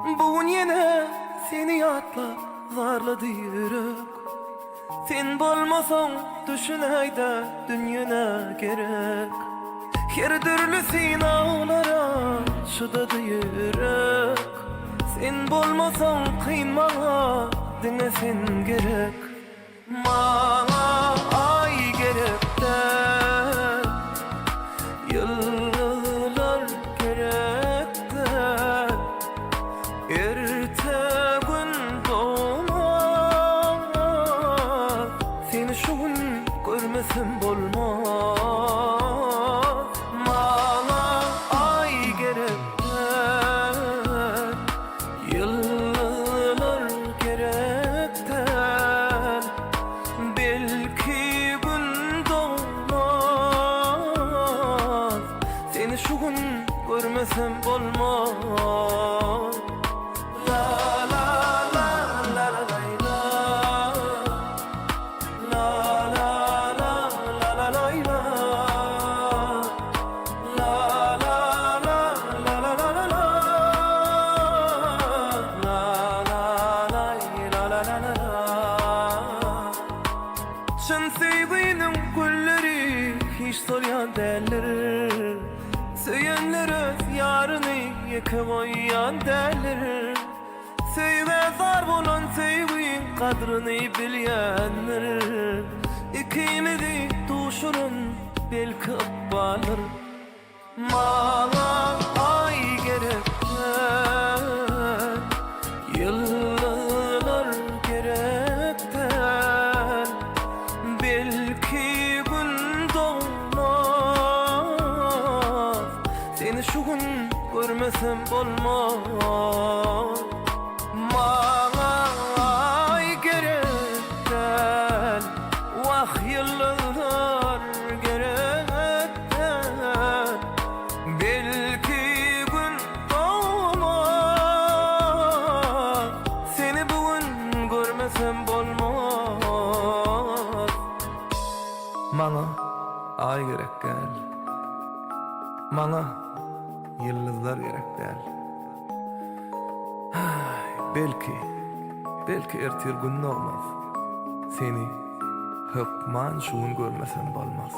Bugün yine seni yatla zarladı yürek. Sen bolmasan düşüneyde dünyana gerek. Her türlü sinavlara şudadı yürek. Sen bolmasan kıyma dine sen gerek. Bana ay gerek de yıllar gerek de erte gün doğmaz. Seni şu gün görmesem bolmaz. Bana ay gerek de yıllar gerek de belki gün doğmaz. Seni şu gün görmesem bolmaz. La la la la la la la la la la la la Sen sevdiğinin gülleri hiç soruyan derler. Söylenir öz yarını yıkamayan derler. Sevmezler bulan sevdiğin kadrini bilyenler. İkimizi tuşurun belki bağlar. Bana ay gerek yıllar gerek de belki gün doğmaz. Seni şu gün görmesem bolmaz. Bana ay gerek de vah yıllar gerek de belki gün doğmaz. Seni bugün görmesem bolmaz. Bana ay gerek gel, bana yıldızlar gerek gel. Belki ertir gün olmaz. Seni hıpman şuun görmesem bolmaz.